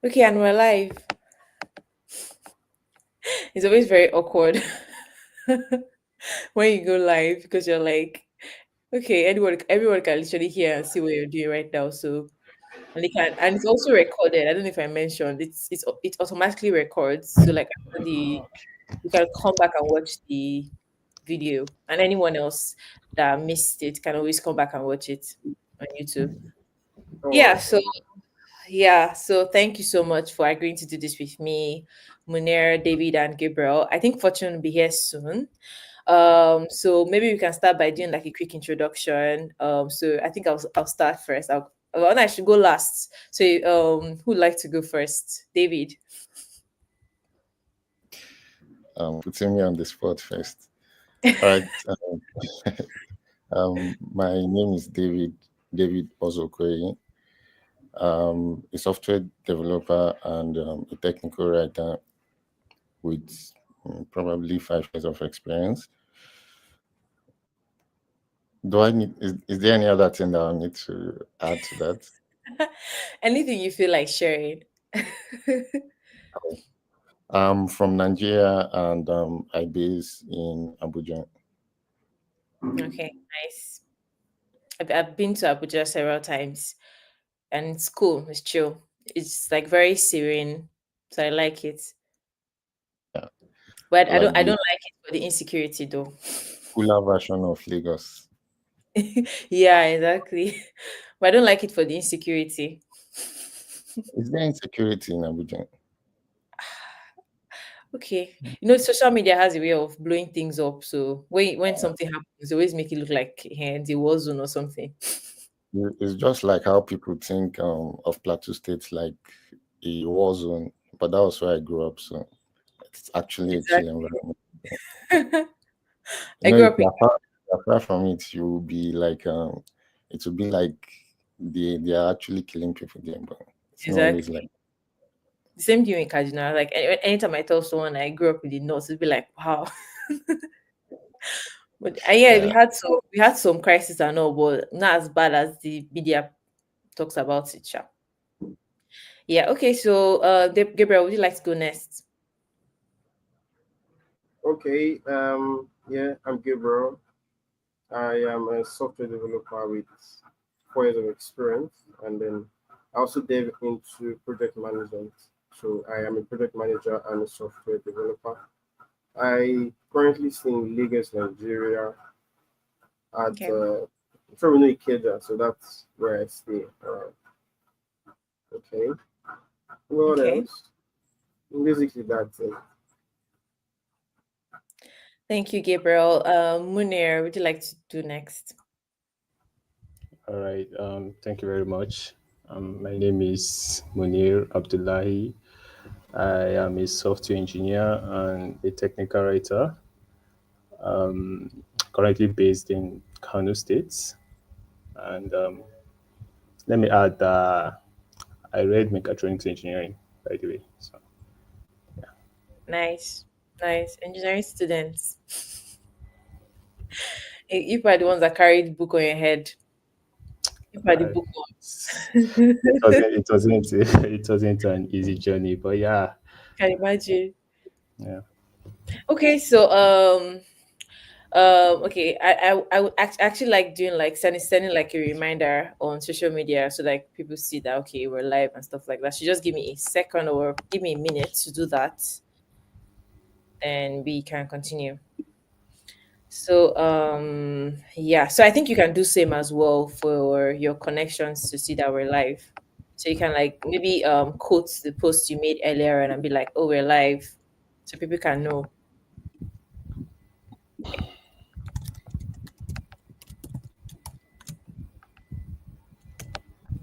Okay, and we're live. It's always very awkward when you go live because you're like, okay, everyone can literally hear and see what you're doing right now. So and they can, and it's also recorded. I don't know if I mentioned it automatically records. So like after the you can come back and watch the video, and anyone else that missed it can always come back and watch it on YouTube. Oh Yeah. wow. So yeah, so thank you so much for agreeing to do this with me, Munir, David, and Gabriel. I think Fortune will be here soon. So maybe we can start by doing like a quick introduction. So I think I'll start first. I should go last. So who'd like to go first? David. Putting me on the spot first. All right. My name is David Ozokoye. A software developer and a technical writer with probably 5 years of experience. Is there any other thing that I need to add to that? Anything you feel like sharing. I'm from Nigeria and I base in Abuja. Okay, nice. I've been to Abuja several times, and it's cool. It's chill. It's like very serene, so I like it. Yeah, But I don't like I the don't like it for the insecurity though. cooler version of Lagos. Yeah, exactly. But I don't like it for the insecurity. Is there insecurity in Abuja? Okay. Social media has a way of blowing things up. So when something happens, they always make it look like the war zone or something. It's just like how people think of Plateau State like a war zone, but that was where I grew up, so it's actually a chill Exactly. environment. I grew If up in you're far from it, you'll be like it will be like they are actually killing people there, but it's not always exactly like the same thing in Kaduna. Like anytime I tell someone I grew up in the north, it'd be like, wow. But yeah, we yeah. had some crisis and all, but not as bad as the media talks about it. Sha. Yeah. Okay. So, Gabriel, would you like to go next? Okay. Yeah, I'm Gabriel. I am a software developer with 4 years of experience, and then I also delve into project management. So I am a project manager and a software developer. I currently stay in Lagos, Nigeria, at Okay. I'm sure we know Ikechi, so that's where I stay. Okay. What Okay. else? Basically, that's it. Thank you, Gabriel. Munir, would you like to do next? All right. Thank you very much. My name is Munir Abdullahi. I am a software engineer and a technical writer, currently based in Kano State. And let me add that I read mechatronics engineering, by the way. So, Nice. Nice. Engineering students. You are the ones that carried book on your head. You are the uh, bookworm. it wasn't an easy journey, but yeah, Can imagine. yeah. Okay, so okay, I would actually like doing like sending like a reminder on social media so like people see that okay we're live and stuff like that. So just give me a second or give me a minute to do that, and we can continue. So yeah, so I think you can do same as well for your connections to see that we're live. So you can like maybe quote the post you made earlier and be like, oh, we're live, so people can know.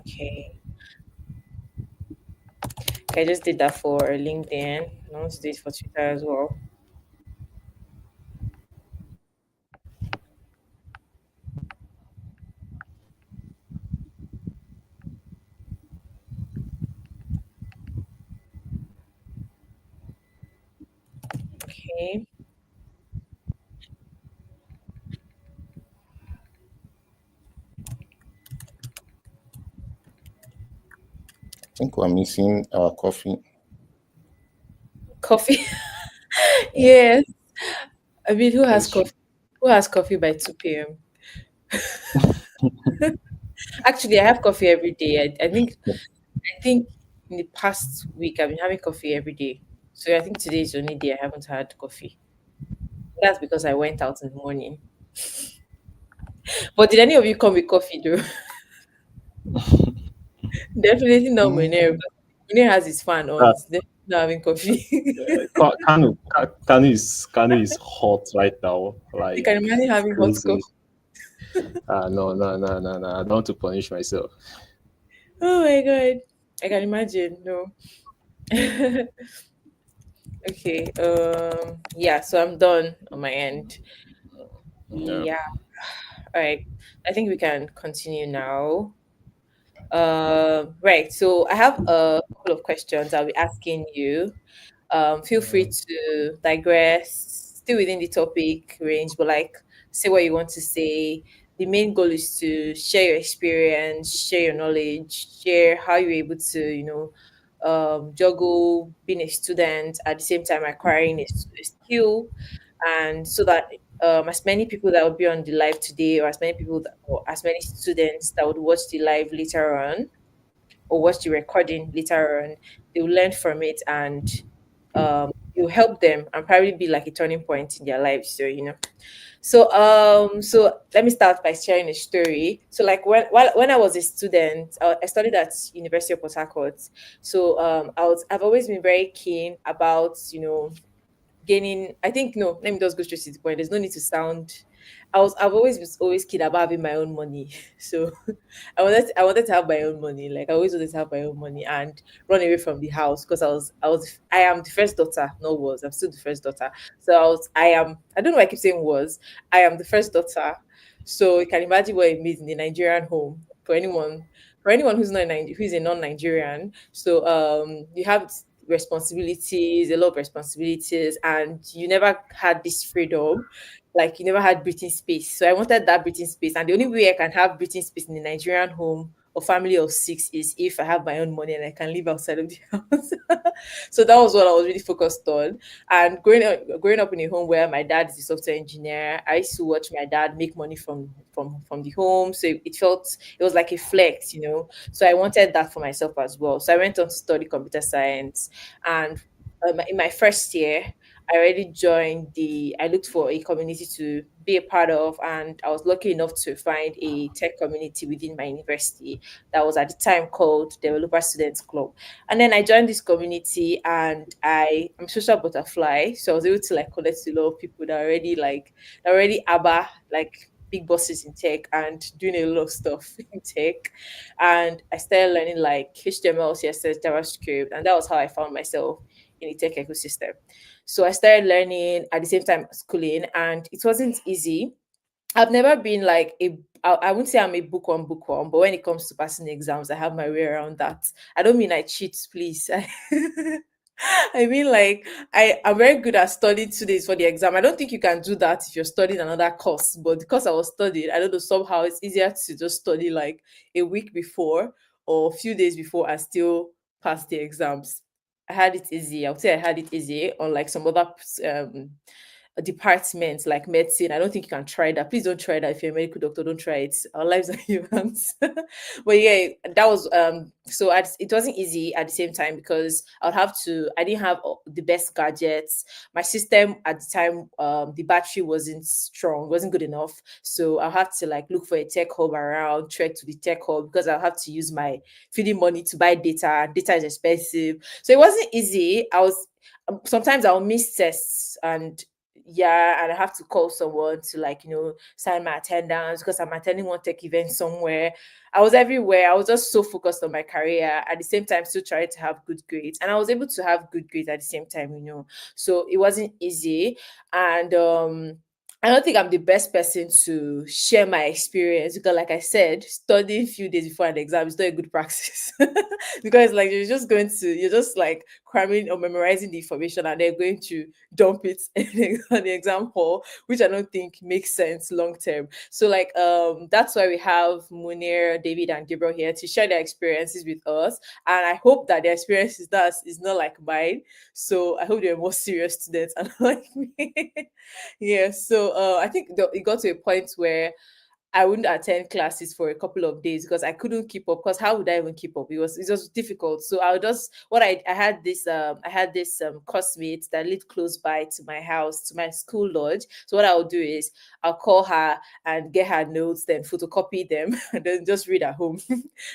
Okay. Okay, I just did that for LinkedIn. I want to do it for Twitter as well. Okay. think we're missing our coffee. Coffee. Yes. I mean, who has That's true. coffee? Who has coffee by 2 p.m.? Actually, I have coffee every day. I think in the past week I've been having coffee every day. So I think today is the only day I haven't had coffee. That's because I went out in the morning. But did any of you come with coffee though? Definitely not Munir. Mm, Because Munir has his fan on. Uh, He's definitely not having coffee. Kanu is hot right now, You like can imagine having hot crazy. coffee. No, no, no, no, no. I don't want to punish myself. Oh my god. I can imagine. No. Okay. Yeah, so I'm done on my end. Yeah. Yeah. All right. I think we can continue now. Right. So I have a couple of questions I'll be asking you. Feel free Mm, to digress, still within the topic range, but like say what you want to say. The main goal is to share your experience, share your knowledge, share how you're able to, juggle being a student at the same time acquiring a skill, and so that as many people that would be on the live today, or as many people that, or as many students that would watch the live later on, or watch the recording later on, they will learn from it, and it will help them and probably be like a turning point in their lives. So let me start by sharing a story. So like when I was a student, I studied at University of Port Harcourt. So I've always been very keen about gaining. I think no, let me just go straight to the point. There's no need to sound. I've always keen about having my own money. So I wanted to have my own money. Like I always wanted to have my own money and run away from the house, because I am the first daughter, not was. I'm still the first daughter. So I don't know why I keep saying was. I am the first daughter. So you can imagine what it means in the Nigerian home for anyone who's not who's a non-Nigerian. So you have responsibilities, a lot of responsibilities, and you never had this freedom. Like you never had breathing space. So I wanted that breathing space. And the only way I can have breathing space in the Nigerian home or family of six is if I have my own money and I can live outside of the house. So that was what I was really focused on. And growing up in a home where my dad is a software engineer, I used to watch my dad make money from the home. So it was like a flex. So I wanted that for myself as well. So I went on to study computer science, and in my first year, I looked for a community to be a part of, and I was lucky enough to find a tech community within my university that was at the time called Developer Students Club. And then I joined this community, and I'm a social butterfly. So I was able to like connect to a lot of people that already ABBA, like big bosses in tech and doing a lot of stuff in tech. And I started learning like HTML, CSS, JavaScript, and that was how I found myself in the tech ecosystem. So I started learning at the same time schooling, and it wasn't easy. I've never been like I wouldn't say I'm a bookworm, but when it comes to passing exams, I have my way around that. I don't mean I cheat, please. I mean, like, I'm very good at studying 2 days for the exam. I don't think you can do that if you're studying another course, but because I was studying, I don't know, somehow it's easier to just study like a week before or a few days before and still pass the exams. I had it easy. I would say I had it easy, unlike some other um, departments like medicine. I don't think you can try that. Please don't try that. If you're a medical doctor, don't try it. Our lives are in your hands. But yeah, that was it wasn't easy at the same time, because I didn't have the best gadgets. My system at the time, the battery wasn't strong, wasn't good enough. So I'll have to like look for a tech hub around, trek to the tech hub, because I'll have to use my feeding money to buy data. Data is expensive. So it wasn't easy. Sometimes I'll miss tests, and yeah, and I have to call someone to like sign my attendance because I'm attending one tech event somewhere. I was everywhere. I was just so focused on my career, at the same time still trying to have good grades, and I was able to have good grades at the same time. So it wasn't easy. And I don't think I'm the best person to share my experience because, like I said, studying a few days before an exam is not a good practice. Because, like, you're just like cramming or memorizing the information and then going to dump it on the exam hall, which I don't think makes sense long term. So, like, that's why we have Munir, David, and Gabriel here to share their experiences with us. And I hope that their experience is not like mine. So, I hope they're more serious students and like me. Yeah, so I think it got to a point where I wouldn't attend classes for a couple of days because I couldn't keep up. Because how would I even keep up? It was difficult. So I would just what I had this classmate that lived close by to my house, to my school lodge. So what I would do is I'll call her and get her notes, then photocopy them, and then just read at home,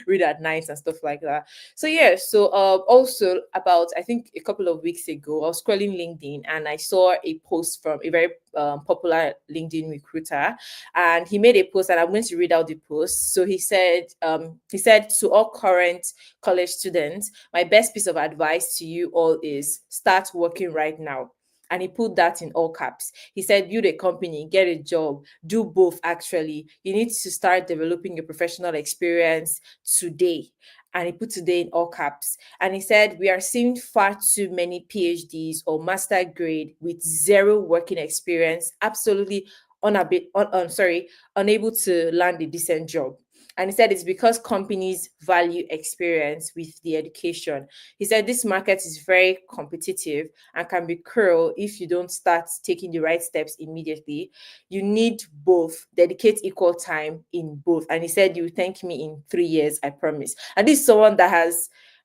read at night and stuff like that. So yeah, so also about I think a couple of weeks ago, I was scrolling LinkedIn and I saw a post from a very popular LinkedIn recruiter, and he made a post, and I'm going to read out the post. So he said to all current college students, my best piece of advice to you all is start working right now. And he put that in all caps. He said, build a company, get a job, do both actually. You need to start developing your professional experience today. And he put today in all caps. And he said, we are seeing far too many PhDs or master grade with zero working experience, absolutely unable to land a decent job. And he said it's because companies value experience with the education. He said this market is very competitive and can be cruel if you don't start taking the right steps immediately. You need both, dedicate equal time in both. And he said, you thank me in 3 years, I promise. And this is someone that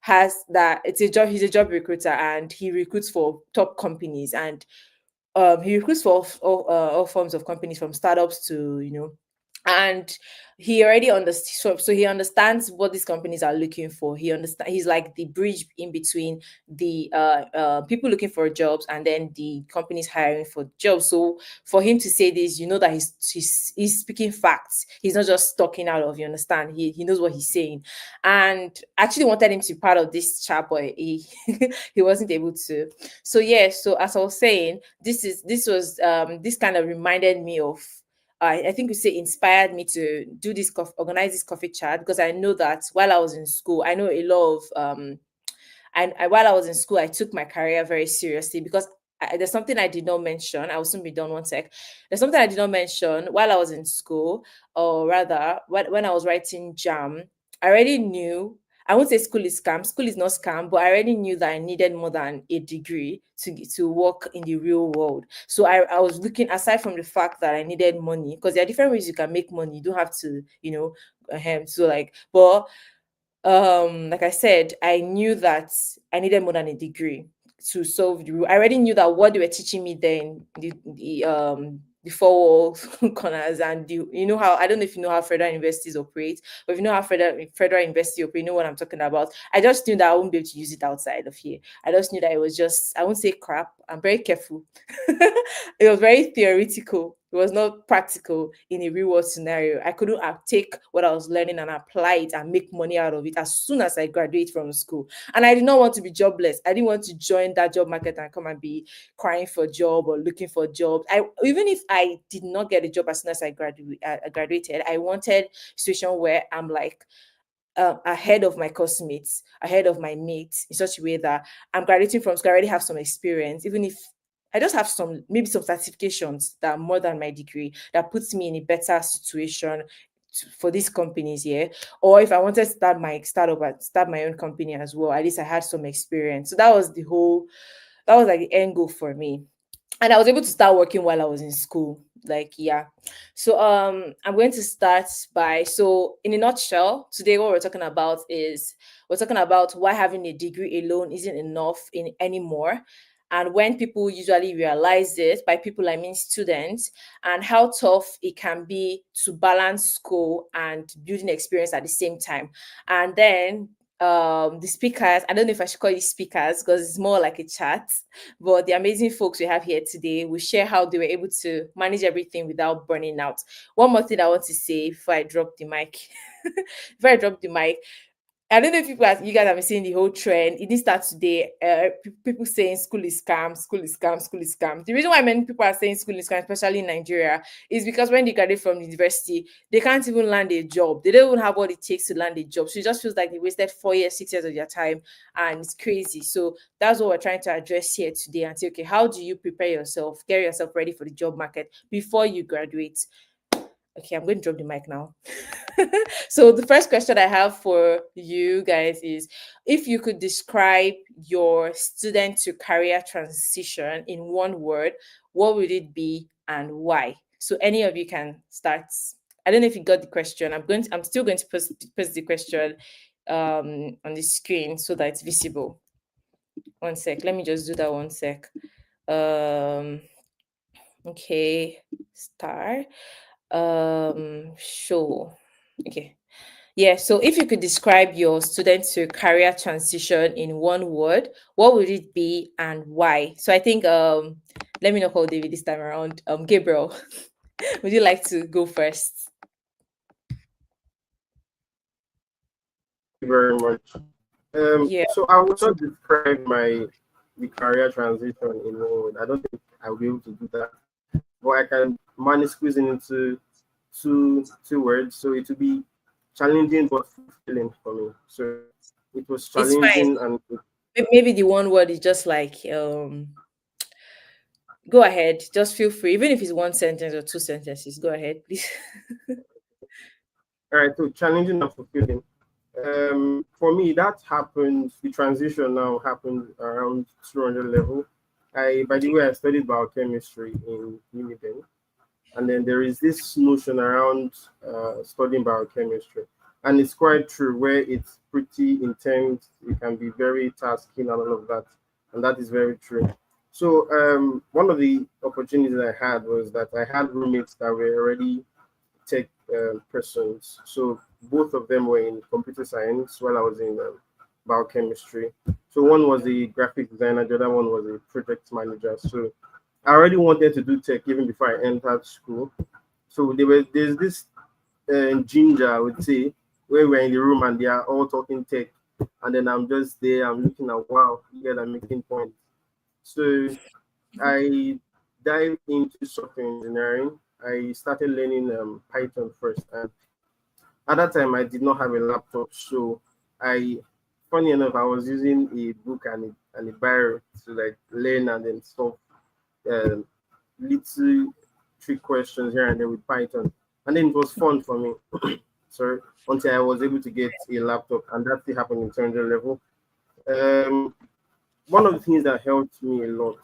has that it's a job, he's a job recruiter and he recruits for top companies, and he recruits for all forms of companies from startups to and he already understands, so he understands what these companies are looking for. He's like the bridge in between the people looking for jobs and then the companies hiring for jobs. So for him to say this, that he's speaking facts. He's not just talking out of, you understand, he knows what he's saying. And I actually wanted him to be part of this chat, but he wasn't able to. So yeah, so as I was saying, this kind of reminded me of, I think we say inspired me to do this, organize this coffee chat, because I know that while I was in school, I know a lot of and while I was in school, I took my career very seriously because there's something I did not mention. I will soon be done, one sec. There's something I did not mention while I was in school, or rather, when I was writing JAM. I already knew. I won't say school is scam. School is not scam, but I already knew that I needed more than a degree to work in the real world. So I was looking, aside from the fact that I needed money, because there are different ways you can make money. You don't have to, so like, but like I said, I knew that I needed more than a degree to solve the rule. I already knew that what they were teaching me then, the four wall corners, and you know how, I don't know if you know how federal universities operate, but if you know how federal university operate, you know what I'm talking about. I just knew that I wouldn't be able to use it outside of here. I just knew that it was just, I won't say crap. I'm very careful. It was very theoretical. It was not practical in a real world scenario. I couldn't take what I was learning and apply it and make money out of it as soon as I graduate from school. And I did not want to be jobless. I didn't want to join that job market and come and be crying for a job or looking for jobs. Even if I did not get a job as soon as I graduated, I wanted a situation where I'm like, ahead of my classmates, ahead of my mates, in such a way that I'm graduating from school, I already have some experience, even if I just have maybe some certifications that are more than my degree, that puts me in a better situation for these companies here. Or if I wanted to start my startup and start my own company as well, at least I had some experience. So that was like the end goal for me. And I was able to start working while I was in school. Like, yeah. So I'm going to start by, so in a nutshell, today what we're talking about why having a degree alone isn't enough anymore, and when people usually realize it. By people I mean students, and how tough it can be to balance school and building experience at the same time. And then the speakers, I don't know if I should call you speakers because it's more like a chat, but the amazing folks we have here today will share how they were able to manage everything without burning out. One more thing I want to say before I drop the mic. Before I drop the mic, I don't know if you guys have been seeing the whole trend. It didn't start today. People saying school is scam, school is scam, school is scam. The reason why many people are saying school is scam, especially in Nigeria, is because when they graduate from university, they can't even land a job. They don't even have what it takes to land a job. So it just feels like they wasted 4 years, 6 years of their time, and it's crazy. So that's what we're trying to address here today and say, okay, how do you prepare yourself, get yourself ready for the job market before you graduate? Okay, I'm going to drop the mic now. So the first question I have for you guys is, if you could describe your student to career transition in one word, what would it be and why? So any of you can start. I don't know if you got the question. I'm still going to post the question on the screen so that it's visible. One sec. Let me just do that one sec. Okay, star. Show. Okay. Yeah, so if you could describe your student to career transition in one word, what would it be and why? So I think let me not call David this time around. Gabriel, would you like to go first? Thank you very much. Yeah. So I will not describe the career transition in one word. I don't think I'll be able to do that, but I can manage squeezing into two words. So it will be challenging but fulfilling for me. So it was It's fine. challenging and Maybe the one word is just like go ahead. Just feel free. Even if it's one sentence or two sentences, go ahead, please. all right. So challenging and fulfilling. For me, that happened. The transition now happened around 200 level. By the way, I studied biochemistry in Uniben, and then there is this notion around studying biochemistry, and it's quite true where it's pretty intense. It can be very tasking and all of that, and that is very true. So one of the opportunities I had was that I had roommates that were already tech persons. So both of them were in computer science while I was in biochemistry. So one was a graphic designer, the other one was a project manager. So I already wanted to do tech even before I entered school. So there's this ginger, I would say, where we're in the room and they are all talking tech. And then I'm just there, I'm looking at, wow, you guys are making points. So I dived into software engineering. I started learning Python first, and at that time I did not have a laptop, so I, funny enough, I was using a book and a biro to like learn and then solve um, little trick questions here and there with Python, and then it was fun for me. So until I was able to get a laptop, and that still happened in 200 level. Um, One of the things that helped me a lot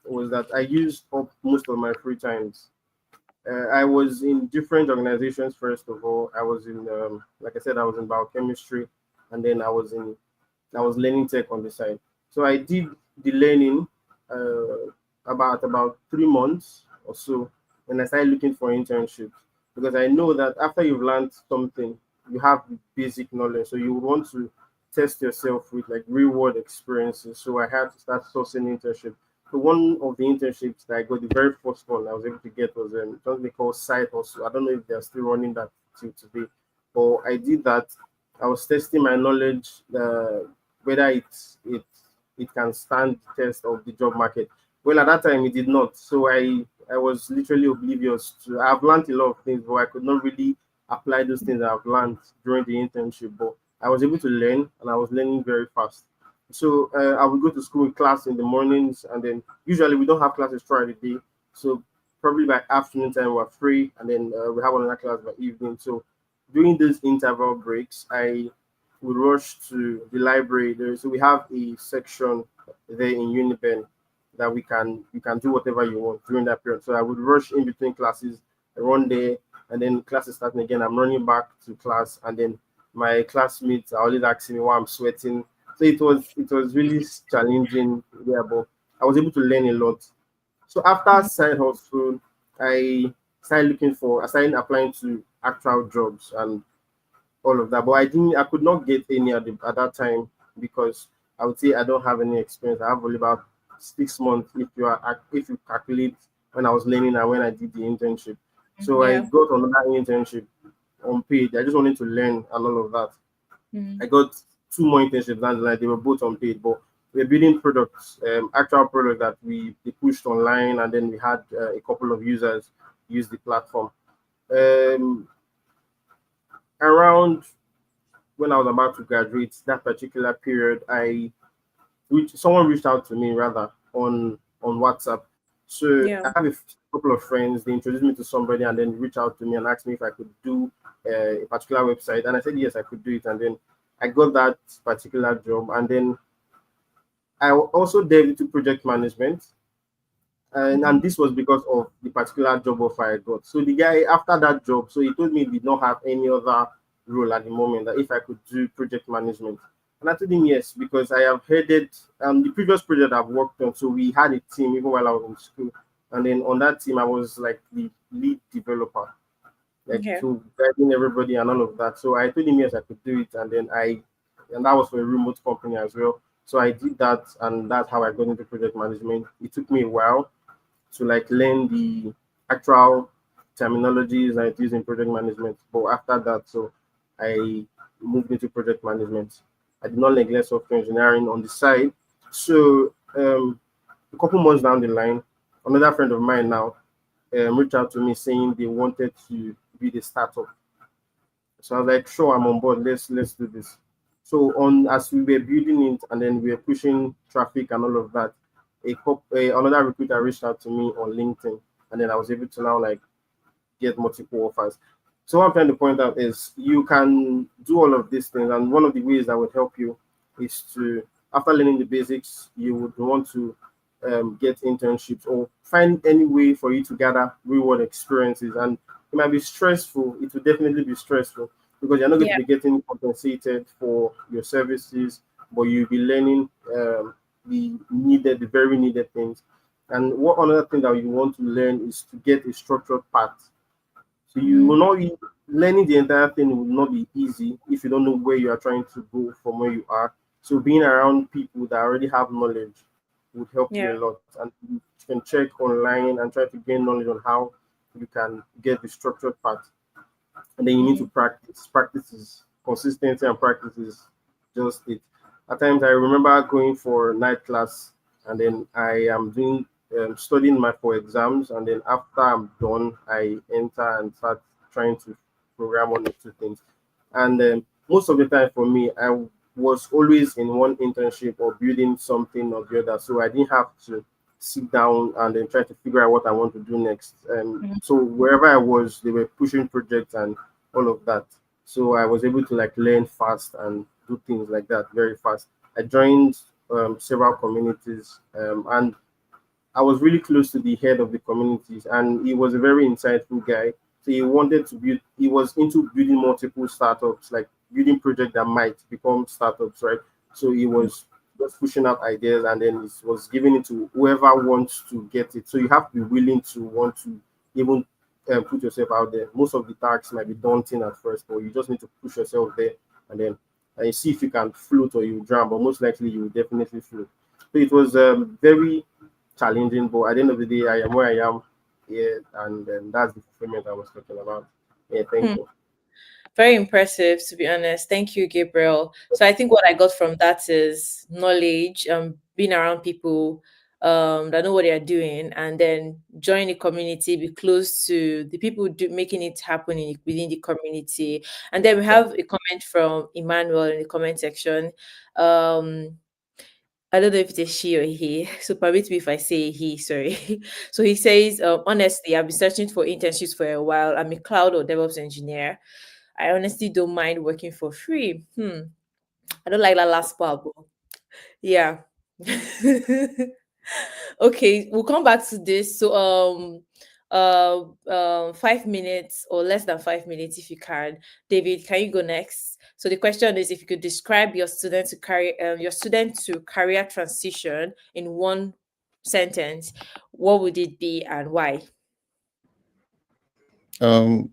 was that I used up most of my free times. I was in different organizations. First of all, I was in, like I said, I was in biochemistry, and then I was learning tech on the side. So I did the learning about 3 months or so, and I started looking for internships because I know that after you've learned something, you have basic knowledge, so you would want to test yourself with like real world experiences. So I had to start sourcing internships. So one of the internships that I got, the very first one I was able to get was something called Site also. I don't know if they're still running that till today, but I did that. I was testing my knowledge, whether it can stand the test of the job market. Well, at that time it did not. So I was literally oblivious to. I've learned a lot of things, but I could not really apply those things I've learned during the internship. But I was able to learn, and I was learning very fast. So I would go to school in class in the mornings, and then usually we don't have classes throughout the day. So probably by afternoon time we're free, and then we have another class by evening. So during those interval breaks, I would rush to the library. So we have a section there in Unipen that you can do whatever you want during that period. So I would rush in between classes, run there, and then class is starting again. I'm running back to class, and then my classmates are always asking me why I'm sweating. So it was really challenging, yeah, but I was able to learn a lot. So after side hustle, I I started applying to actual jobs and all of that. But I could not get any at that time because I would say I don't have any experience. I have only about 6 months if you calculate when I was learning and when I did the internship. So I Yeah. got another internship unpaid. I just wanted to learn and all of that. Mhm. I got two more internships down the line. They were both unpaid, but we're building products, actual product that we pushed online, and then we had a couple of users use the platform. Um, Around when I was about to graduate, that particular period, someone reached out to me rather on WhatsApp. So Yeah. I have couple of friends. They introduced me to somebody, and then reached out to me and asked me if I could do a particular website, and I said yes, I could do it. And then I got that particular job, and then I also delved into project management, and this was because of the particular job offer I got. So the guy after that job, so he told me he did not have any other role at the moment, that if I could do project management. And I told him yes, because I have headed the previous project I've worked on. So we had a team even while I was in school. And then on that team, I was like the lead developer, like Okay. so guiding everybody and all of that. So I told him yes, I could do it. And that was for a remote company as well. So I did that, and that's how I got into project management. It took me a while to like learn the actual terminologies I use in project management. But after that, so I moved into project management. I did not neglect software engineering on the side. So a couple months down the line, another friend of mine now reached out to me saying they wanted to build a startup. So I was like, sure, I'm on board. Let's do this. So on as we were building it, and then we were pushing traffic and all of that, another recruiter reached out to me on LinkedIn, and then I was able to now like get multiple offers. So what I'm trying to point out is you can do all of these things, and one of the ways that would help you is to, after learning the basics, you would want to get internships or find any way for you to gather real world experiences. And it might be stressful. It will definitely be stressful because you're not going to Yeah. be getting compensated for your services, but you'll be learning the very needed things. And what another thing that you want to learn is to get a structured path. So you will not learning the entire thing will not be easy if you don't know where you are trying to go from where you are. So being around people that already have knowledge would help you Yeah. a lot. And you can check online and try to gain knowledge on how you can get the structured part. And then you need to practice. Practice is consistency, and practice is just it. At times, I remember going for night class, and then I am doing studying my for exams, and then after I'm done, I enter and start trying to program one or two things. And most of the time for me, I was always in one internship or building something or the other, so I didn't have to sit down and then try to figure out what I want to do next. So wherever I was, they were pushing projects and all of that. So I was able to like learn fast and do things like that very fast. I joined several communities, and I was really close to the head of the communities, and he was a very insightful guy. So he wanted to build. He was into building multiple startups, like building projects that might become startups, right? So he was just pushing out ideas, and then he was giving it to whoever wants to get it. So you have to be willing to want to even put yourself out there. Most of the tasks might be daunting at first, but you just need to push yourself there, and then and see if you can float or you drown. But most likely, you will definitely float. So it was very challenging, but at the end of the day, I am where I am. Yeah, and that's the fulfillment I was talking about. Yeah, thank you. Very impressive, to be honest. Thank you, Gabriel. So I think what I got from that is knowledge, being around people that know what they are doing, and then join the community, be close to the people making it happen within the community. And then we have a comment from Emmanuel in the comment section. Um, I don't know if it is she or he, so permit me if I say he, sorry. So he says, honestly, I've been searching for internships for a while. I'm a cloud or DevOps engineer. I honestly don't mind working for free. I don't like that last part, but yeah. Okay, we'll come back to this. So 5 minutes or less than 5 minutes if you can. David, can you go next? So the question is if you could describe your student to career transition in one sentence, what would it be and why?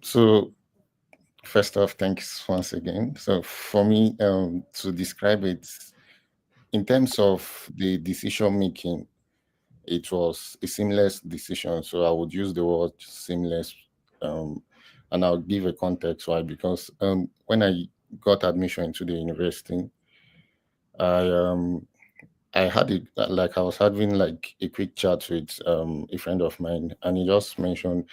So first off, thanks once again. So for me, to describe it in terms of the decision making, it was a seamless decision. So I would use the word seamless, um, and I'll give a context why. Because when I got admission into the university, I I had it like I was having like a quick chat with a friend of mine, and he just mentioned,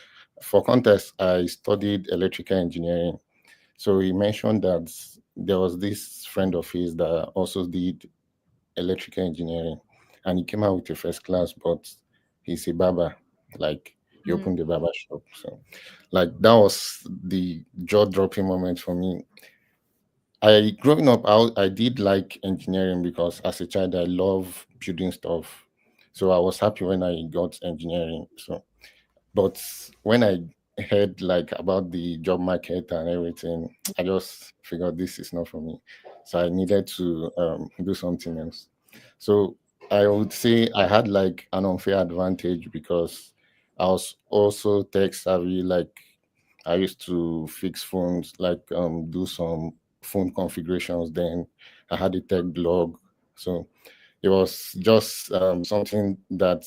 for context, I studied electrical engineering. So he mentioned that there was this friend of his that also did electrical engineering, and he came out with a first class, but he's a barber. Like he Mm, opened a barber shop. So like that was the jaw dropping moment for me. I growing up, I did like engineering because as a child I love building stuff. So I was happy when I got engineering. So but when I heard like about the job market and everything, I just figured this is not for me. So I needed to do something else. So I would say I had like an unfair advantage because I was also tech savvy. Like I used to fix phones, like do some phone configurations. Then I had a tech blog. So it was just something that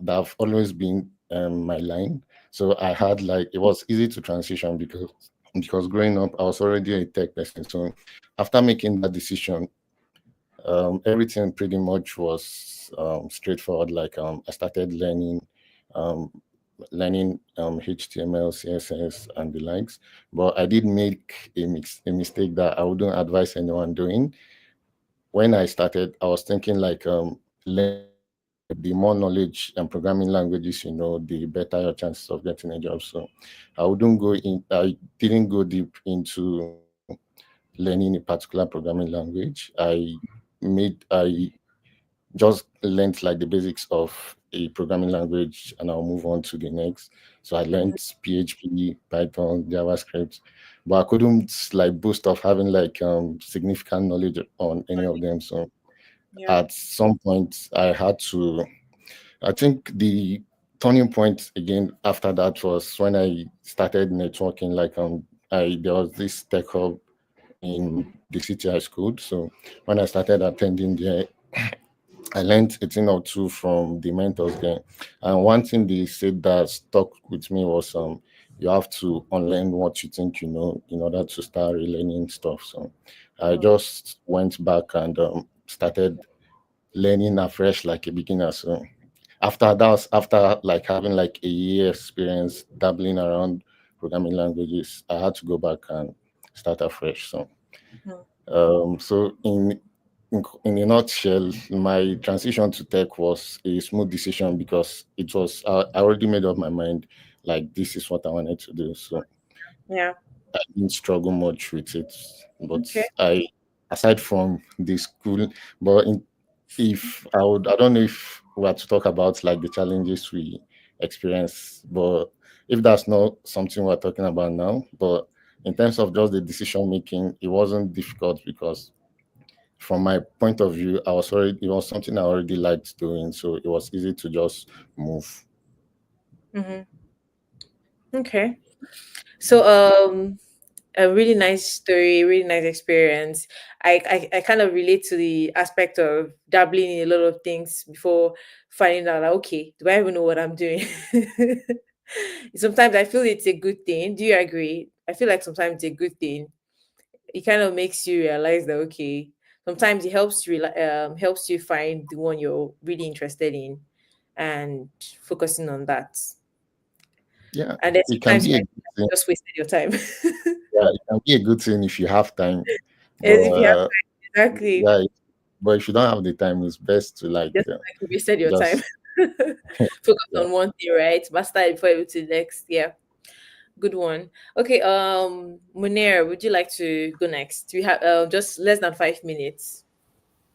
I've always been my line. So I had like it was easy to transition because growing up I was already a tech person. So after making that decision, everything pretty much was straightforward. Like I started um, learning HTML, CSS, and the likes. But I did make a mistake that I wouldn't advise anyone doing. When I started, I was thinking like learning the more knowledge and programming languages you know, the better your chances of getting a job. So I didn't go deep into learning a particular programming language. I just learned like the basics of a programming language and I'll move on to the next. So I learned PHP, Python, JavaScript, but I couldn't like boast of having like significant knowledge on any of them. So yeah. at some point I had to, I think the turning point again after that was when I started networking. Like I there was this tech hub in the city I schooled. So when I started attending there, I learned a thing or two from the mentors there. And one thing they said that stuck with me was you have to unlearn what you think you know in order to start relearning stuff. So I Mm, just went back and started learning afresh like a beginner. So after like having like a year experience dabbling around programming languages, I had to go back and start afresh. So mm, in a nutshell, my transition to tech was a smooth decision because I already made up my mind like this is what I wanted to do. So yeah. I didn't struggle much with it. But Okay. I aside from the school, but if I would, I don't know if we are to talk about like the challenges we experience, but if that's not something we're talking about now, but in terms of just the decision making, it wasn't difficult because from my point of view, it was something I already liked doing, so it was easy to just move. Hmm. Okay. So a really nice story, really nice experience. I kind of relate to the aspect of dabbling in a lot of things before finding out like, okay, do I even know what I'm doing? Sometimes I feel it's a good thing. Do you agree? I feel like sometimes it's a good thing. It kind of makes you realize that okay, sometimes it helps you find the one you're really interested in and focusing on that. Yeah, And then it can sometimes you be a might good thing. just wasted your time. Yeah, it can be a good thing if you have time, but As if you have exactly yeah, but if you don't have the time, it's best to like just like you wasted your time. just Focus yeah. on one thing, right? Master it before you to the next. Yeah. Good one. Okay, Munir, would you like to go next? We have just less than 5 minutes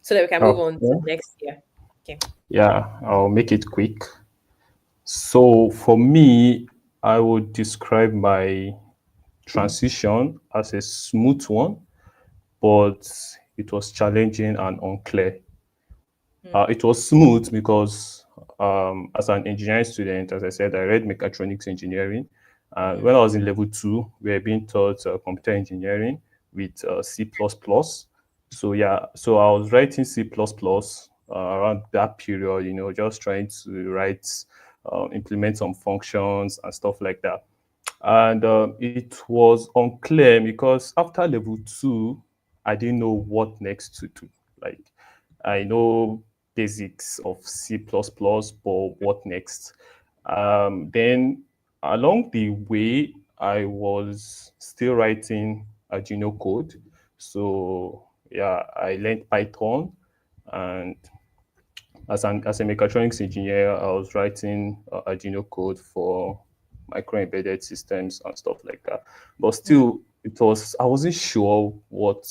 so that we can move on to Okay. the next year. Okay. Yeah, I'll make it quick. So for me, I would describe my transition as a smooth one, but it was challenging and unclear. Mm, It was smooth because, as an engineering student, as I said, I read mechatronics engineering. And mm, when I was in level two, we were being taught computer engineering with C++. So yeah, so I was writing C++ around that period, just trying to implement some functions and stuff like that. And it was unclear because after level two, I didn't know what next to do. Like, I know basics of C++, but what next? Then along the way, I was still writing Arduino code. So yeah, I learned Python, and as a mechatronics engineer, I was writing Arduino code for micro embedded systems and stuff like that. But still, I wasn't sure what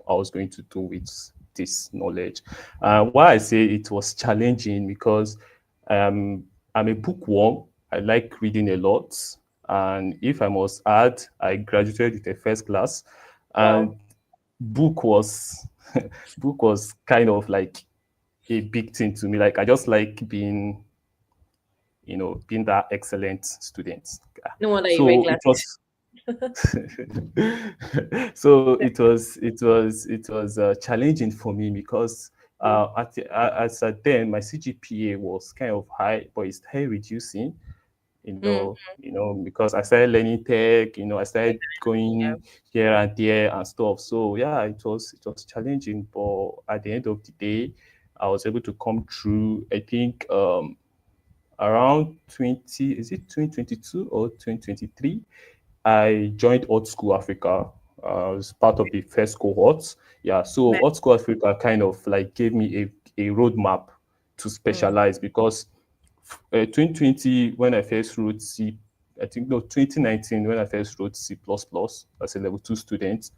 I was going to do with this knowledge. Why I say it was challenging because I'm a bookworm. I like reading a lot, and if I must add, I graduated with a first class, Wow. and book was book was kind of like a big thing to me. Like, I just like being that excellent student. No wonder you wear So it glasses. was so it was challenging for me because as at then my CGPA was kind of high, but it started reducing. Mm, Because I started learning tech. I started yeah. going here and there and stuff. So yeah, it was challenging, but at the end of the day, I was able to come through. I think around 2022 or 2023, I joined Old School Africa as part of the first cohort. Yeah, so Nice. Old School Africa kind of like gave me a roadmap to Mm, specialize because 2020 when I first wrote C, I think no 2019 when I first wrote C++ as a level 2 student.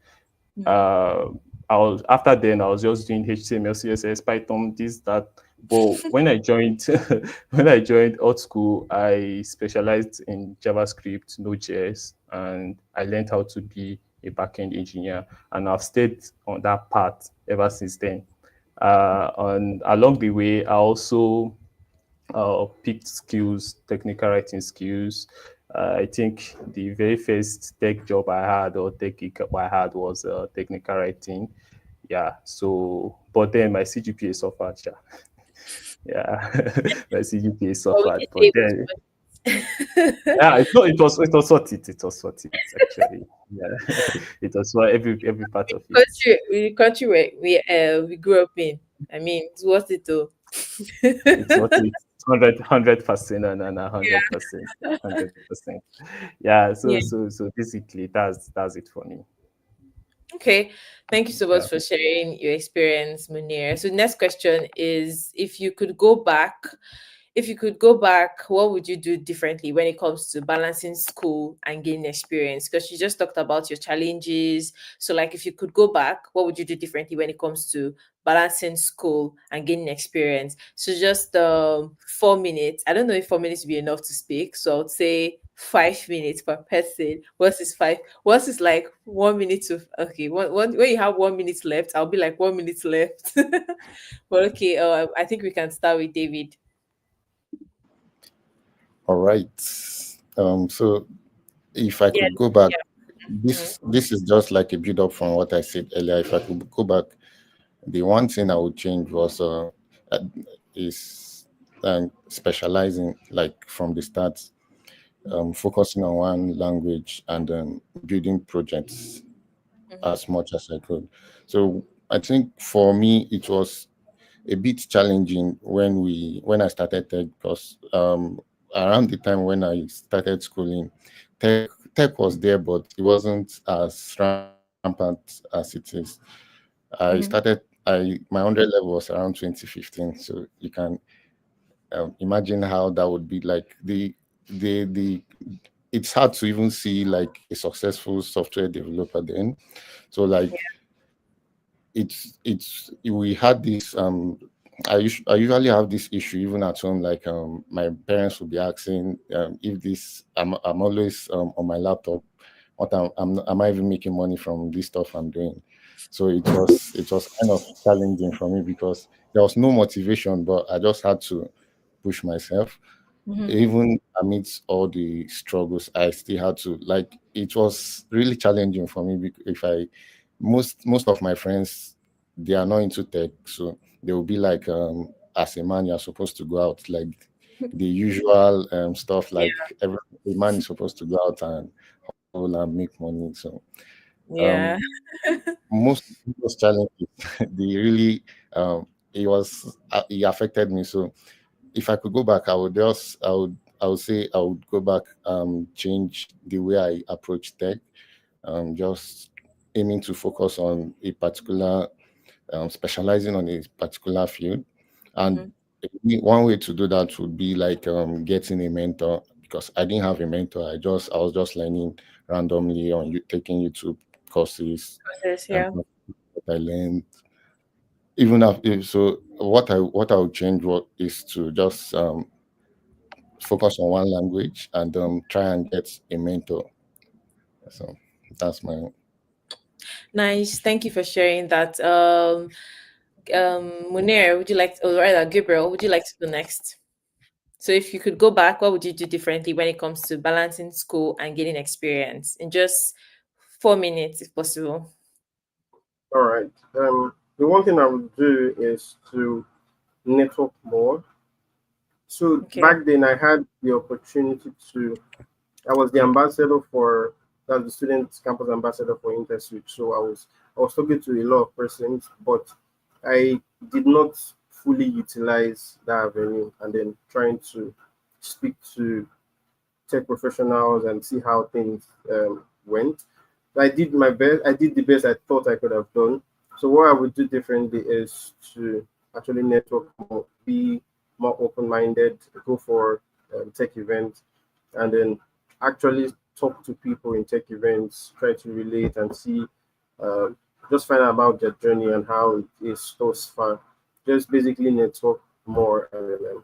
mm. uh, I was after then I was just doing HTML, CSS, Python, this, that. But when I joined when I joined Old School, I specialized in JavaScript, Node.js, and I learned how to be a backend engineer. And I've stayed on that path ever since then. And along the way, I also picked skills, technical writing skills. I think the very first tech job I had or tech gig I had was technical writing. Yeah. So, but then my CGPA suffered. Yeah. Yeah. My CGPA But we suffered. did But say then, it was yeah, it was worth it. It was worth it actually. Yeah. It was worth every part of it. the country where we grew up in. I mean, it's worth it though. It's worth it. 100% and 100%, 100%. Yeah. So Yeah. so so basically, that's it for me. Okay. Thank you so Yeah. much for sharing your experience, Munir. So next question is if you could go back, what would you do differently when it comes to balancing school and gaining experience? Because you just talked about your challenges. So, like, if you could go back, what would you do differently when it comes to balancing school and gaining experience? So, just 4 minutes. I don't know if 4 minutes would be enough to speak. So, I would say 5 minutes per person. What's is five? What's is like 1 minute to okay? When you have 1 minute left, I'll be like 1 minute left. But okay, I think we can start with David. All right. So if I Yeah, could go back, yeah. Mhm. this is just like a build up from what I said earlier. If I could go back, the one thing I would change was uh, is specializing like from the start, focusing on one language and building projects Mhm. as much as I could. So I think for me it was a bit challenging when I started tech because around the time when I started schooling, tech was there, but it wasn't as rampant as it is. I started Mhm. my 100 level was around 2015, so you can imagine how that would be like. The It's hard to even see like a successful software developer then. So like we had this I usually have this issue even at home. Like my parents would be asking if this I'm always on my laptop. What am I even making money from this stuff I'm doing? So it was kind of challenging for me because there was no motivation, but I just had to push myself. Mhm. Even amidst all the struggles, I still had to, like, it was really challenging for me because if I most of my friends, they are not into tech, so they will be like, as a man you're supposed to go out, like the usual stuff, like Yeah. every a man is supposed to go out and hustle and make money. So Yeah. Most of those challenges, they really, it affected me. So if I could go back, I would say I would go back, change the way I approach tech, just aiming to focus on a particular, specializing on a particular field. And Mhm. one way to do that would be like, getting a mentor, because I didn't have a mentor. I was just learning randomly on taking YouTube courses, Process, and yeah. what I learned. Even so, what I would change is to just, focus on one language, and try and get a mentor. So that's my. Nice. Thank you for sharing that. Munir, would you like or rather Gabriel, would you like to go next? So if you could go back, what would you do differently when it comes to balancing school and getting experience in just 4 minutes, if possible? All right. The one thing I would do is to network more. So Okay. back then, I had the opportunity to. I was the ambassador for that's the student campus ambassador for InterSwitch. So I was talking to a lot of persons, but I did not fully utilize that avenue, and then trying to speak to tech professionals and see how things went. I did my best. I did the best I thought I could have done. So what I would do differently is to actually network more, be more open-minded, go for tech events, and then actually talk to people in tech events, try to relate and see, uh, just find out about their journey and how it is thus far. Just basically network more, and then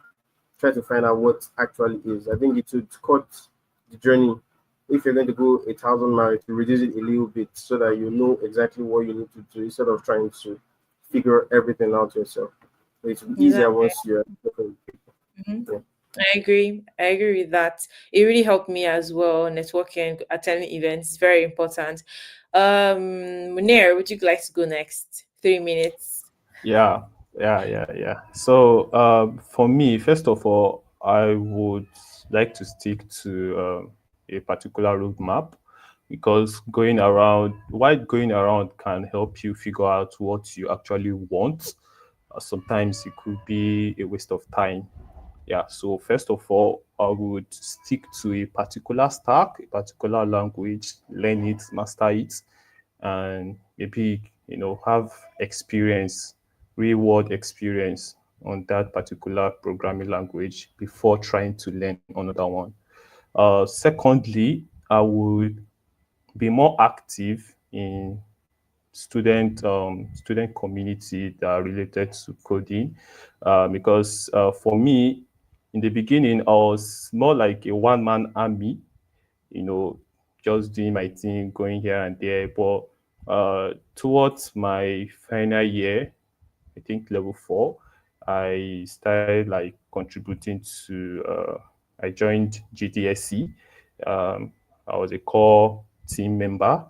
try to find out what actually is. I think it would cut the journey. If you're going to go 1,000 miles, to reduce it a little bit so that you know exactly what you need to do instead of trying to figure everything out yourself. So it will be easier Exactly. once you're looking. Mhm. Yeah. I agree. I agree with that. It really helped me as well. Networking, attending events is very important. Munir, would you like to go next? 3 minutes. Yeah, yeah. So, for me, first of all, I would like to stick to a particular roadmap, because going around can help you figure out what you actually want. Sometimes it could be a waste of time. Yeah, so first of all, I would stick to a particular stack, a particular language, learn it, master it, and maybe, have experience, real world experience on that particular programming language before trying to learn another one. Secondly, I would be more active in student community that are related to coding, because for me, in the beginning, I was more like a one-man army, you know just doing my thing, going here and there. But towards my final year, I think level 4, I started like contributing to. I joined GDSC. Um, I was a core team member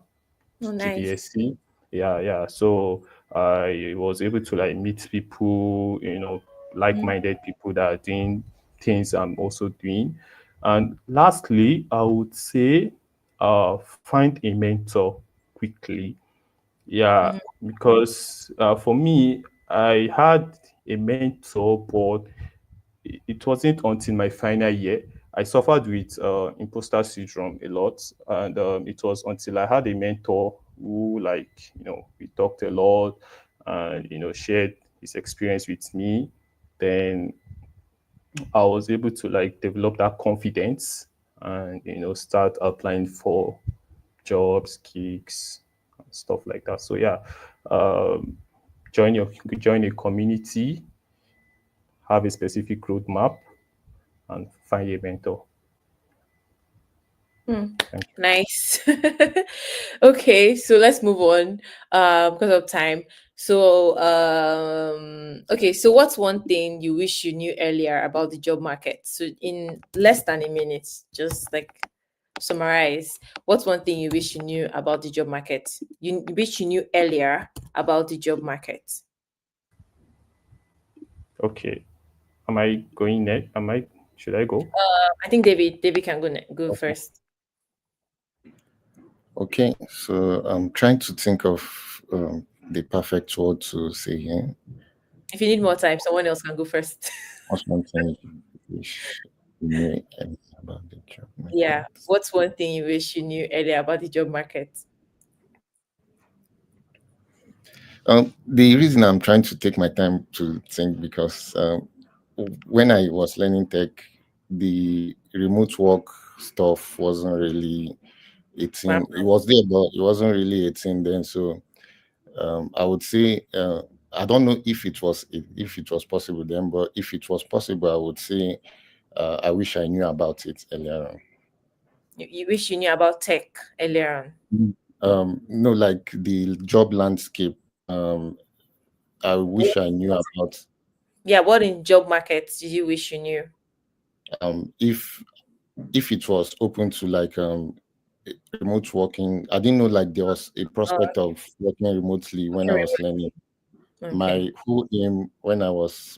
Oh, to nice. DSC. Yeah. So I was able to like meet people, Mhm. like-minded people that are doing things I'm also doing. And lastly, I would say, find a mentor quickly. Yeah, Mhm. because for me, I had a mentor, but it wasn't until my final year. I suffered with imposter syndrome a lot, and it was until I had a mentor who, like, we talked a lot, and shared his experience with me. Then I was able to like develop that confidence, and start applying for jobs, gigs, and stuff like that. So yeah, um, join a community, have a specific roadmap, and find a mentor. Hmm. Thank you. Nice. Okay, so let's move on because of time. So okay, so what's one thing you wish you knew earlier about the job market? So in less than a minute, just like summarize. What's one thing you wish you knew about the job market? You wish you knew earlier about the job market. Okay, am I going next? Should I go? I think David can go first. Okay, so I'm trying to think of the perfect word to say here. If you need more time, someone else can go first. What's one thing you wish you knew about the job Yeah. market? What's one thing you wish you knew earlier about the job market? The reason I'm trying to take my time to think because when I was learning tech, the remote work stuff wasn't really 18. It was there, but it wasn't really 18 then. So I would say I don't know if it was possible then, but if it was possible, I would say I wish I knew about it earlier on. You wish you knew about tech earlier on. No, like the job landscape. I wish I knew about Yeah, what in job markets did you wish you knew? if it was open to like remote working. I didn't know like there was a prospect of working remotely when I was learning. Okay. My whole aim when I was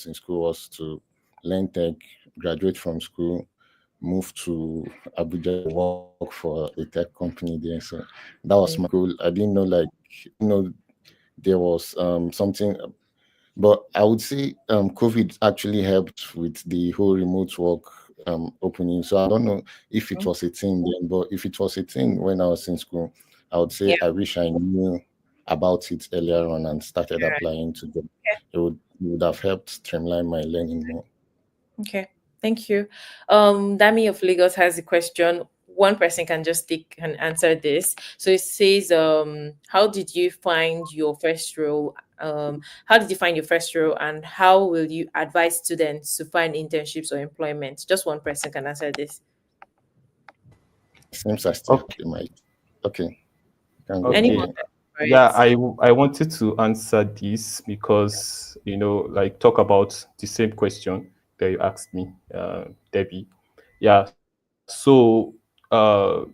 in school was to learn tech, graduate from school, move to Abuja, work for a tech company there. So that was my goal. I didn't know like there was something, but I would say COVID actually helped with the whole remote work opening. So I don't know if it was a thing then, but if it was a thing when I was in school, I would say Yeah. I wish I knew about it earlier on and started applying to them. It would have helped streamline my learning more. Okay, thank you. Dami of Lagos has a question. One person can just take and answer this. So it says, how did you find your first role? How did you find your first role, and how will you advise students to find internships or employment? Just one person can answer this. Seems I still have Okay. the mic. Okay, can go ahead. Anyone Okay. Yeah. for Yeah, it? I wanted to answer this because, like talk about the same question that you asked me, Debbie. Yeah, so for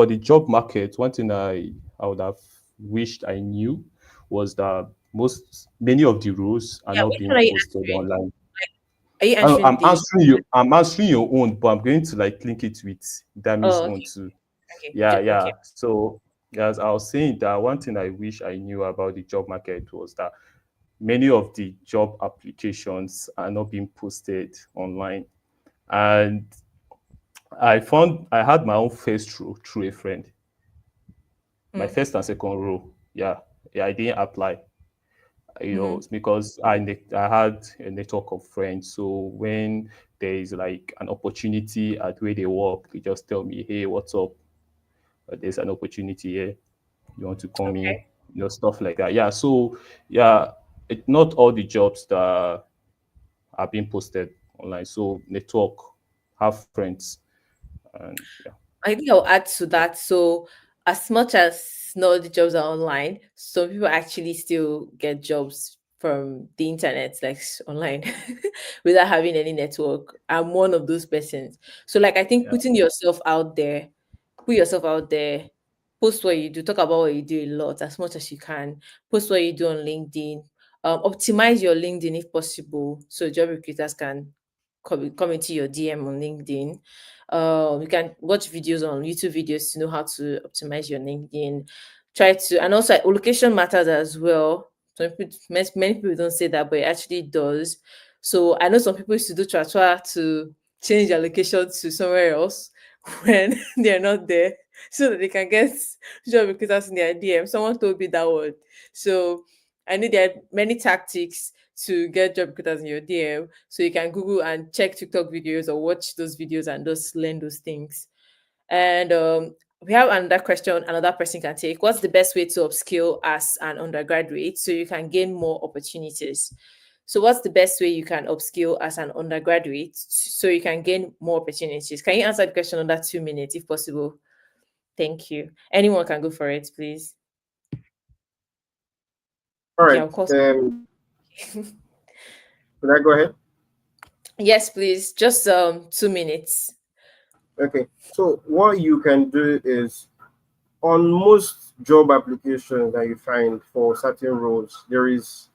the job market, one thing I would have wished I knew was that many of the roles are Yeah, not which being one are you posted answering? online. Are you answering the? I'm answering your own, but I'm going to like link it with Dami's Oh, own okay, too. okay, Yeah, yeah. okay. So as I was saying, that one thing I wish I knew about the job market was that many of the job applications are not being posted online. And I had my own first role through a friend. My Hmm. first and second role. Yeah. Yeah, I didn't apply. Mm-hmm. It's because I had a network of friends. So when there is like an opportunity at where they work, they just tell me, hey, what's up? There's an opportunity here. You want to come in, Okay. stuff like that. Yeah. So yeah, not all the jobs that are being posted online. So network, have friends, and yeah. I think I'll add to that. So, as much as not all the jobs are online, some people actually still get jobs from the internet, like online, without having any network. I'm one of those persons. So, like, I think Yeah. put yourself out there, post what you do, talk about what you do a lot, as much as you can. Post what you do on LinkedIn. Optimize your LinkedIn if possible, so job recruiters can come into your DM on LinkedIn. You can watch videos on YouTube videos to know how to optimize your LinkedIn. Try to, and also location matters as well. Many people don't say that, but it actually does. So I know some people used to do transfer to change their location to somewhere else when they're not there, so that they can get job recruiters in their DM. Someone told me that word. So I know there are many tactics to get job recruiters in your DM. So you can Google and check TikTok videos or watch those videos and just learn those things. And we have another question another person can take. What's the best way to upskill as an undergraduate so you can gain more opportunities? So what's the best way you can upskill as an undergraduate so you can gain more opportunities? Can you answer the question under 2 minutes if possible? Thank you. Anyone can go for it, please. All Okay, right. of course. Could I go ahead? Yes, please. Just 2 minutes. Okay. So what you can do is on most job applications that you find for certain roles, there is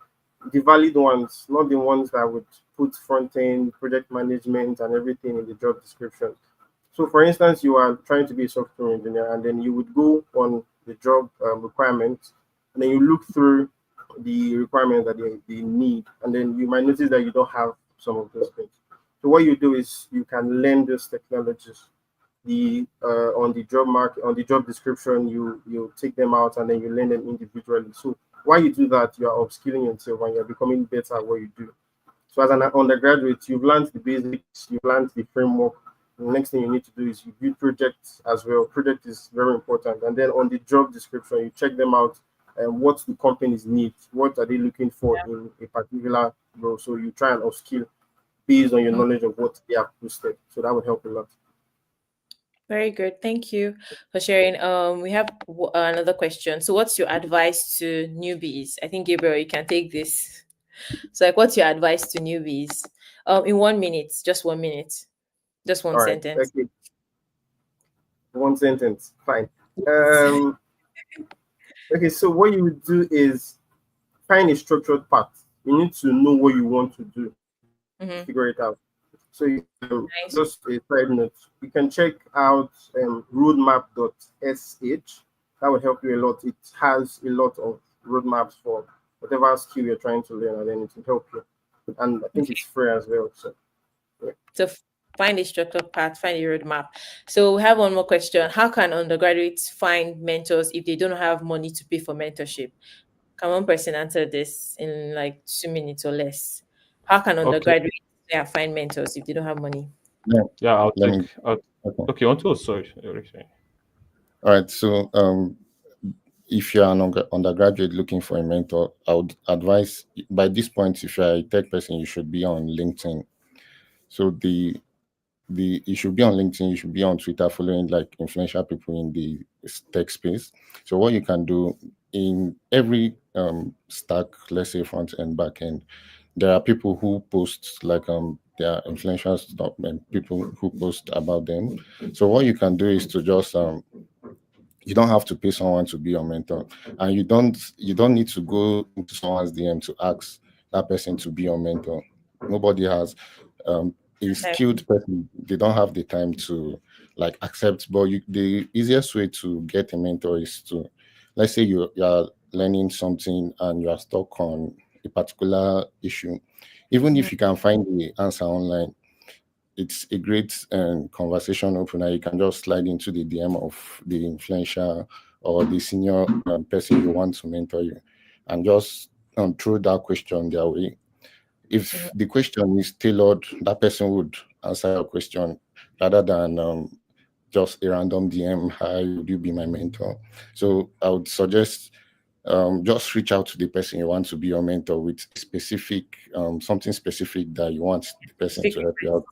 the valid ones, not the ones that would put front end, project management, and everything in the job description. So, for instance, you are trying to be a software engineer, and then you would go on the job requirements, and then you look through the requirements that they need, and then you might notice that you don't have some of those things. So, what you do is you can learn those technologies. The on the job market, on the job description, you take them out, and then you learn them individually. So while you do that, you are upskilling yourself and you're becoming better at what you do. So as an undergraduate, you've learned the basics, you've learned the framework. The next thing you need to do is you build projects as well. Project is very important. And then on the job description, you check them out and what the companies need, what are they looking for in a particular role. So you try and upskill based on your Mm. knowledge of what they have posted. So that would help a lot. Very good. Thank you for sharing. We have another question. So, what's your advice to newbies? I think Gabriel, you can take this. So, like, what's your advice to newbies? In 1 minute, just 1 minute, just one All right. sentence. Okay. One sentence. Fine. Um, okay. So what you would do is find a structured path. You need to know what you want to do to Mm-hmm. figure it out. So Nice. just a side note, you can check out roadmap.sh. That would help you a lot. It has a lot of roadmaps for whatever skill you're trying to learn, and then it will help you. And I think Okay. it's free as well. So yeah. So, find a structured path, find a roadmap. So, we have one more question. How can undergraduates find mentors if they don't have money to pay for mentorship? Can one person answer this in like 2 minutes or less? How can Okay. undergraduates find mentors if they don't have money? Yeah, Yeah, I'll let take. me. Okay. Okay, on to sorry. Sorry. All right. So, if you're an undergraduate looking for a mentor, I would advise by this point, if you're a tech person, you should be on LinkedIn. So the you should be on LinkedIn, you should be on Twitter, following like influential people in the tech space. So what you can do in every stack, let's say front end, back end, there are people who post like there are influential stuff and people who post about them. So what you can do is to just you don't have to pay someone to be your mentor, and you don't need to go into someone's DM to ask that person to be your mentor. Nobody has a Okay. skilled person, they don't have the time to like accept. But the easiest way to get a mentor is to, let's say you are learning something and you are stuck on a particular issue. Even Mhm. if you can find the answer online, it's a great conversation opener. You can just slide into the DM of the influencer or the senior person you want to mentor you, and just throw that question their way. If Mhm. the question is tailored, that person would answer your question rather than just a random DM. Hi, would you be my mentor? So I would suggest just reach out to the person you want to be your mentor with specific something specific that you want the person Speak to help you out,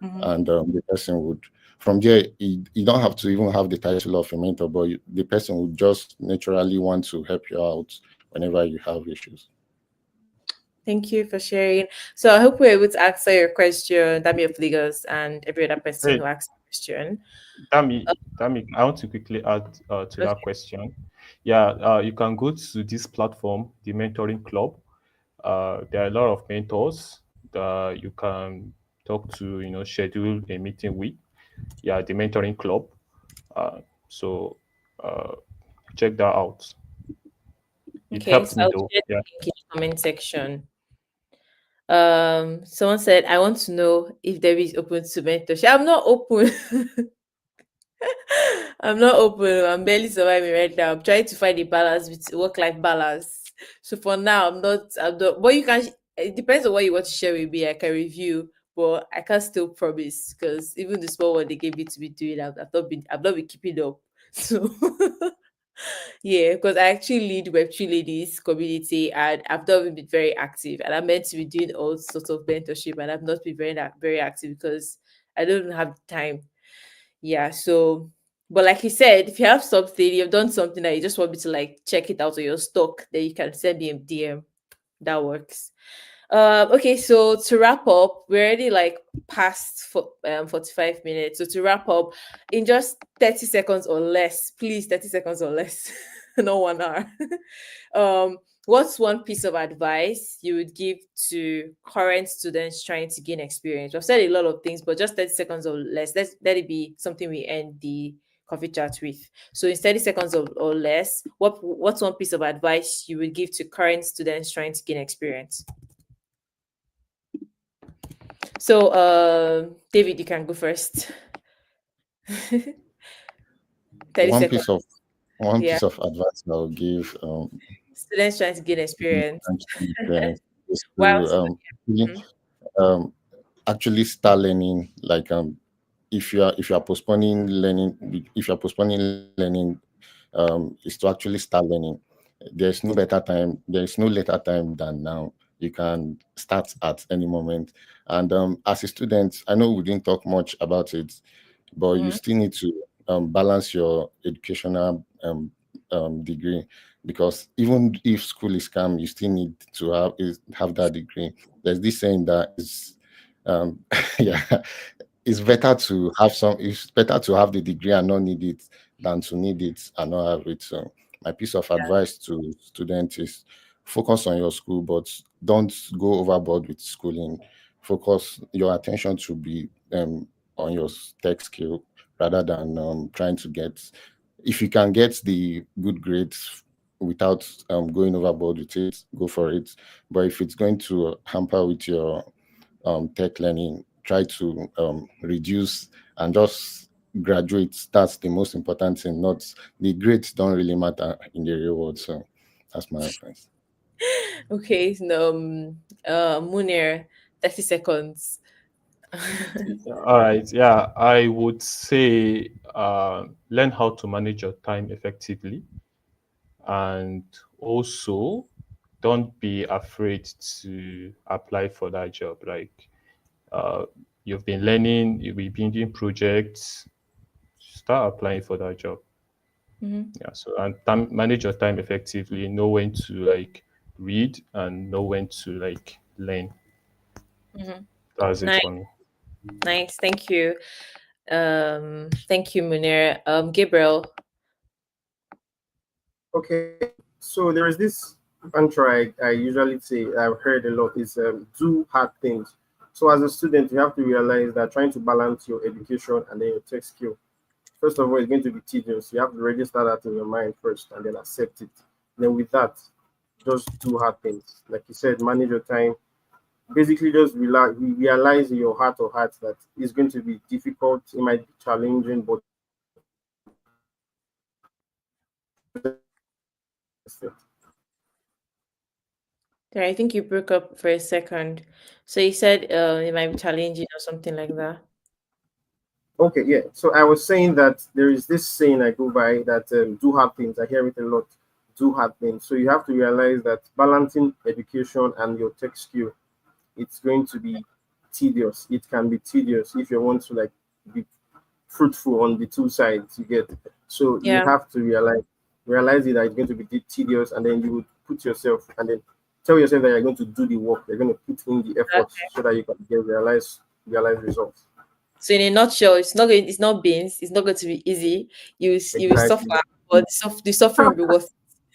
Mhm. and the person would from there you don't have to even have the title of a mentor, but the person would just naturally want to help you out whenever you have issues. Thank you for sharing. So I hope we're able to answer your question, Dami of Lagos, and every other person Hey, who asked a question. Dami, Dami, I want to quickly add to that Okay. question. Yeah, you can go to this platform, the Mentoring Club. There are a lot of mentors that you can talk to, schedule a meeting with. Yeah, the Mentoring Club. So uh, check that out. It Okay, helped so me I'll though. share the Yeah. link in the comment section. Someone said, I want to know if there is open to mentorship. I'm not open. I'm not open. I'm barely surviving right now. I'm trying to find a balance with work-life balance. So for now, I'm not. I'm not. But you can. It depends on what you want to share with me. I can review, but I can't still promise because even the small one they gave me to be doing, I've not been keeping up. So yeah, because I actually lead Web3 ladies community and I've not been very active. And I'm meant to be doing all sorts of mentorship, and I've not been very active because I don't have the time. Yeah, so but like you said, if you have something, you've done something that you just want me to like check it out on your stock, then you can send me a DM. That works. Okay, so to wrap up, we're already like past 45 minutes. So to wrap up, in just 30 seconds or less, please, 30 seconds or less, no 1 hour. um, what's one piece of advice you would give to current students trying to gain experience? We've said a lot of things, but just 30 seconds or less. Let it be something we end the coffee chat with. So in 30 seconds or less, what's one piece of advice you would give to current students trying to gain experience? So David, you can go first. 30 One seconds. piece of one Yeah. piece of advice I will give Students trying to gain experience. parents is Wow. to really, Mhm. um, actually start learning. Like if you are postponing learning, if you are postponing learning, is to actually start learning. There is no later time than now. You can start at any moment. And as a student, I know we didn't talk much about it, but you Mhm. still need to balance your educational degree, because even if school is calm, you still need to have that degree. There's this saying that is, yeah, it's better to have the degree and not need it than to need it and not have it. So my piece of advice to students is focus on your school, but don't go overboard with schooling. Focus your attention to be on your tech skill rather than trying to get, if you can get the good grades without going overboard with it, go for it. But if it's going to hamper with your tech learning, try to reduce and just graduate. That's the most important thing. Not the grades don't really matter in the real world. So that's my advice. Okay, no, Munir, 30 seconds. All right. Yeah, I would say learn how to manage your time effectively, and also don't be afraid to apply for that job. Like uh, you've been learning, you've been doing projects, start applying for that job. Mhm. Yeah. So and manage your time effectively. Know when to like read and know when to like learn. Mhm. That's it Nice, for me. nice. Thank you, Munir. Gabriel. Okay, so there is this mantra I usually say, I've heard a lot, is do hard things. So as a student, you have to realize that trying to balance your education and then your tech skill, first of all, it's going to be tedious. You have to register that in your mind first and then accept it. Then with that, just do hard things. Like you said, manage your time. Basically, just realize in your heart of hearts that it's going to be difficult. It might be challenging, but There, I think you broke up for a second. So you said it might be challenging or something like that. okay, yeah. So I was saying that there is this saying I go by that do hard things. I hear it a lot. Do hard things. So you have to realize that balancing education and your tech skill, it's going to be tedious. It can be tedious if you want to like be fruitful on the two sides. You get, so you Yeah. have to realize it that it's going to be tedious, and then you would put yourself and then tell yourself that you're going to do the work. You're going to put in the effort so that you can get realize results. So in a nutshell, it's not beans. It's not going to be easy. You will suffer, Exactly. but the suffering will be worth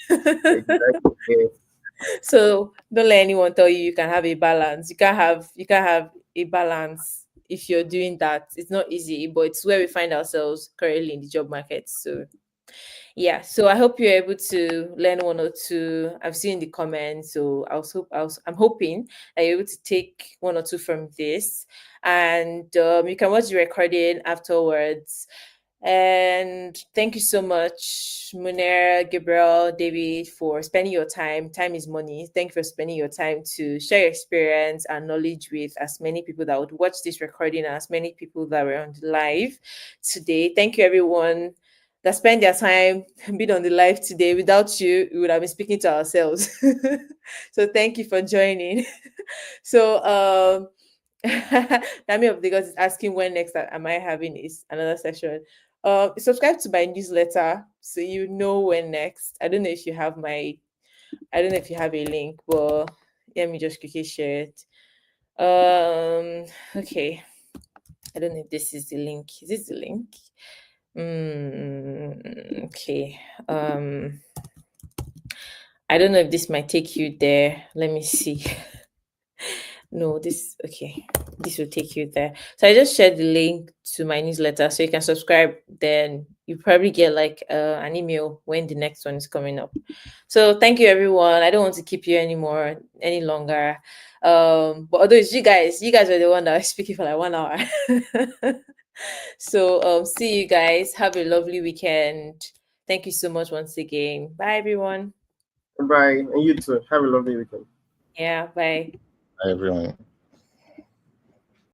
it. Exactly. Yeah. So don't let anyone tell you you can have a balance. You can't have a balance if you're doing that. It's not easy, but it's where we find ourselves currently in the job market. So yeah, so I hope you're able to learn one or two. I've seen the comments, so I'm hoping that you're able to take one or two from this, and you can watch the recording afterwards. And thank you so much, Munir, Gabriel, David, for spending your time. Time is money. Thank you for spending your time to share your experience and knowledge with as many people that would watch this recording, and as many people that were on the live today. Thank you, everyone that spend their time being on the live today. Without you, we would have been speaking to ourselves. So thank you for joining. So Dami of Lagos is asking when next am I having is another session. Subscribe to my newsletter so you know when next. I don't know if you have a link, but let me just quickly share it. Okay. I don't know if this is the link. Is this the link? Okay. I don't know if this might take you there. Let me see. No, this okay. This will take you there. So I just shared the link to my newsletter so you can subscribe. Then you probably get like an email when the next one is coming up. So thank you everyone. I don't want to keep you any longer. But although it's you guys were the one that was speaking for like 1 hour. So see you guys. Have a lovely weekend. Thank you so much once again. Bye everyone. Bye, and you too. Have a lovely weekend. Yeah, bye. Everyone.